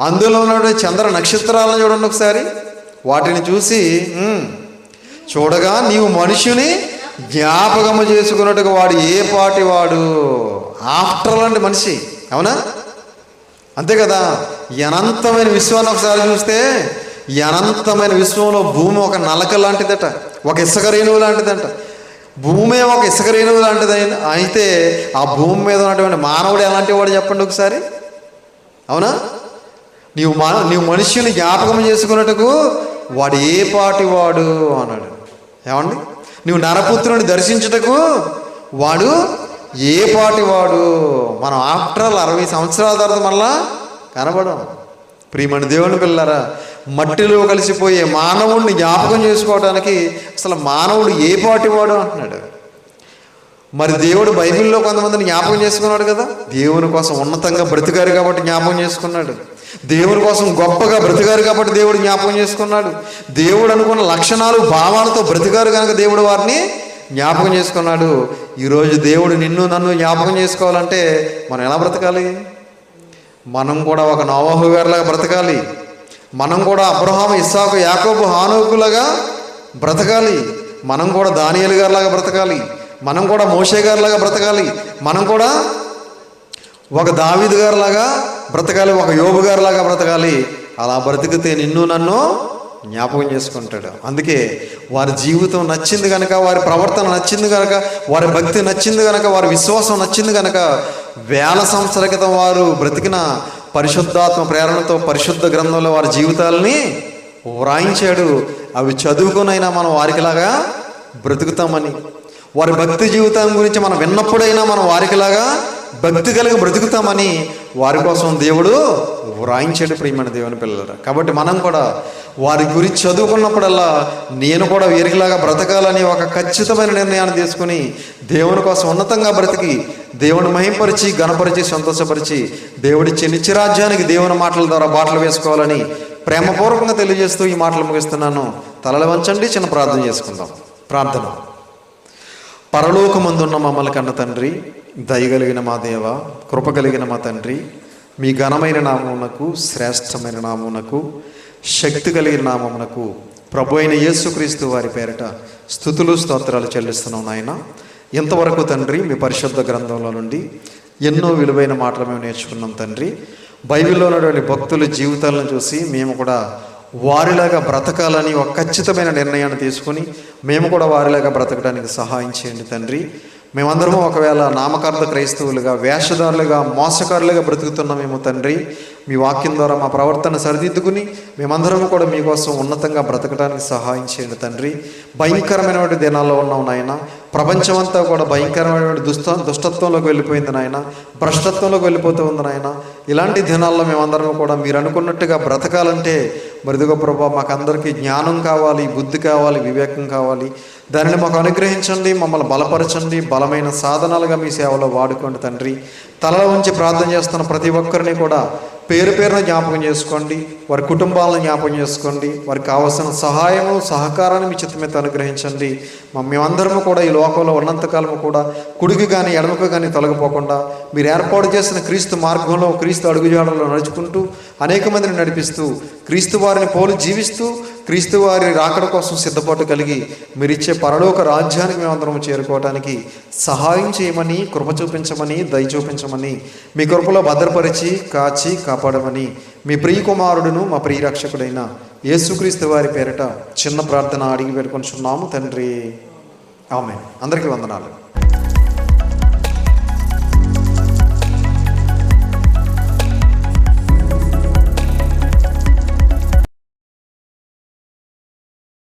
అందులో ఉన్న చంద్ర నక్షత్రాలను చూడండి ఒకసారి. వాటిని చూసి చూడగా నీవు మనుషుని జ్ఞాపకము చేసుకున్నట్టుగా వాడు ఏ పాటి వాడు. ఆఫ్టర్ లాంటి మనిషి, అవునా? అంతే కదా. ఈ అనంతమైన విశ్వాన్ని ఒకసారి చూస్తే, ఈ అనంతమైన విశ్వంలో భూమి ఒక నలక లాంటిదట, ఒక ఇసుక రేణువు లాంటిదంట. భూమి ఒక ఇసుక రేణువు లాంటిది అయితే ఆ భూమి మీద ఉన్నటువంటి మానవుడు ఎలాంటి వాడు చెప్పండి ఒకసారి, అవునా? నీవు మనుష్యుని జ్ఞాపకం చేసుకున్నట్టుకు వాడు ఏ పాటి వాడు అన్నాడు. ఏమండి, నువ్వు నరపుత్రుని దర్శించుటకు వాడు ఏ పాటి వాడు. మనం ఆఫ్టర్ 60 సంవత్సరాల తర్వాత మళ్ళా కనబడం. ప్రియమైన దేవుని పిల్లరా, మట్టిలో కలిసిపోయే మానవుడిని జ్ఞాపకం చేసుకోవడానికి అసలు మానవుడు ఏ పాటి వాడు అంటున్నాడు. మరి దేవుడు బైబిల్లో కొంతమందిని జ్ఞాపకం చేసుకున్నాడు కదా. దేవుని కోసం ఉన్నతంగా బ్రతికారు కాబట్టి జ్ఞాపకం చేసుకున్నాడు. దేవుని కోసం గొప్పగా బ్రతికారు కాబట్టి దేవుడు జ్ఞాపకం చేసుకున్నాడు. దేవుడు అనుకున్న లక్షణాలు భావాలతో బ్రతికారు కనుక దేవుడు వారిని జ్ఞాపకం చేసుకున్నాడు. ఈరోజు దేవుడు నిన్ను నన్ను జ్ఞాపకం చేసుకోవాలంటే మనం ఎలా బ్రతకాలి? మనం కూడా ఒక నోవహు గారిలాగా బ్రతకాలి. మనం కూడా అబ్రహాము, ఇస్సాకు, యాకోబు, హానోకులాగా బ్రతకాలి. మనం కూడా దానియేలు గారిలాగా బ్రతకాలి. మనం కూడా మోషే గారిలాగా బ్రతకాలి. మనం కూడా ఒక దావీదు గారిలాగా బ్రతకాలి, ఒక యోబు గారిలాగా బ్రతకాలి. అలా బ్రతికితే నిన్ను నన్ను జ్ఞాపకం చేసుకుంటాడు. అందుకే వారి జీవితం నచ్చింది కనుక, వారి ప్రవర్తన నచ్చింది కనుక, వారి భక్తి నచ్చింది కనుక, వారి విశ్వాసం నచ్చింది కనుక 1000 సంవత్సరాల క్రితం వారు బ్రతికిన పరిశుద్ధాత్మ ప్రేరణతో పరిశుద్ధ గ్రంథంలో వారి జీవితాలని వ్రాయించాడు. అవి చదువుకునైనా మనం వారికిలాగా బ్రతుకుతామని, వారి భక్తి జీవితం గురించి మనం విన్నప్పుడైనా మనం వారికిలాగా భక్తి కలిగి బ్రతుకుతామని వారి కోసం దేవుడు వ్రాయించాడు. ప్రియమైన దేవుని పిల్లలు, కాబట్టి మనం కూడా వారి గురించి చదువుకున్నప్పుడల్లా నేను కూడా వీరికిలాగా బ్రతకాలని ఒక ఖచ్చితమైన నిర్ణయాన్ని తీసుకుని దేవుని కోసం ఉన్నతంగా బ్రతికి దేవుని మహింపరిచి, ఘనపరిచి, సంతోషపరిచి దేవుడిచ్చే నిత్యరాజ్యానికి దేవుని మాటల ద్వారా బాటలు వేసుకోవాలని ప్రేమపూర్వకంగా తెలియజేస్తూ ఈ మాటలు ముగిస్తున్నాను. తలలు వంచండి, చిన్న ప్రార్థన చేసుకుందాం. ప్రార్థన. పరలోకమందున్న మమ్మల్ని కన్న తండ్రి, దయగలిగిన మా దేవ, కృప కలిగిన మా తండ్రి, మీ ఘనమైన నామమునకు, శ్రేష్టమైన నామమునకు, శక్తి కలిగిన నామమునకు ప్రభు అయిన యేసుక్రీస్తు వారి పేరిట స్తుతులు స్తోత్రాలు చెల్లిస్తున్నాం నాయన. ఇంతవరకు తండ్రి మీ పరిశుద్ధ గ్రంథంలో నుండి ఎన్నో విలువైన మాటలు మేము నేర్చుకున్నాం తండ్రి. బైబిల్లో ఉన్నటువంటి భక్తుల జీవితాలను చూసి మేము కూడా వారిలాగా బ్రతకాలని ఒక ఖచ్చితమైన నిర్ణయాన్ని తీసుకుని మేము కూడా వారిలాగా బ్రతకడానికి సహాయం చేయండి తండ్రి. మేమందరము ఒకవేళ నామకార్థ క్రైస్తవులుగా, వేషధారులుగా, మోసకారులుగా బ్రతుకుతున్నామేమో తండ్రి. మీ వాక్యం ద్వారా మా ప్రవర్తన సరిదిద్దుకుని మేమందరము కూడా మీకోసం ఉన్నతంగా బ్రతకడానికి సహాయం చేయండి తండ్రి. భయంకరమైనటువంటి దినాల్లో ఉన్నాం నాయన. ప్రపంచమంతా కూడా భయంకరమైనటువంటి దుష్టత్వంలోకి వెళ్ళిపోయింది నాయన, భ్రష్టత్వంలోకి వెళ్ళిపోతూ ఉంది నాయన. ఇలాంటి దినాల్లో మేమందరం కూడా మీరు అనుకున్నట్టుగా బ్రతకాలంటే మరిదిగో ప్రభా, మాకందరికీ జ్ఞానం కావాలి, బుద్ధి కావాలి, వివేకం కావాలి. దానిని మాకు అనుగ్రహించండి, మమ్మల్ని బలపరచండి, బలమైన సాధనాలుగా మీ సేవలో వాడుకోండి తండ్రి. తలలో ఉంచి ప్రార్థన చేస్తున్న ప్రతి ఒక్కరిని కూడా పేరు పేరున జ్ఞాపకం చేసుకోండి, వారి కుటుంబాలను జ్ఞాపకం చేసుకోండి, వారికి కావాల్సిన సహాయము, సహకారాన్ని మీ చిత్తమేత అనుగ్రహించండి. మేమందరము కూడా ఈ లోకంలో ఉన్నంతకాలము కూడా కుడికి కానీ ఎడమకు కానీ తొలగిపోకుండా మీరు ఏర్పాటు చేసిన క్రీస్తు మార్గంలో, క్రీస్తు అడుగుజాడల్లో నడుచుకుంటూ అనేక మందిని నడిపిస్తూ, క్రీస్తు వారిని పోలి జీవిస్తూ క్రీస్తు వారి రాకడ కోసం సిద్ధపాటు కలిగి మీరిచ్చే పరలోక రాజ్యానికి మేమందరం చేరుకోవడానికి సహాయం చేయమని, కృప చూపించమని, దయ చూపించమని, మీ కృపలో భద్రపరిచి కాచి కాపాడమని మీ ప్రియ కుమారుడును మా ప్రియ రక్షకుడైన యేసుక్రీస్తు వారి పేరిట చిన్న ప్రార్థన అడిగి పెట్టుకొనిచున్నాము తండ్రి. ఆమేన్. అందరికీ వందనాలు.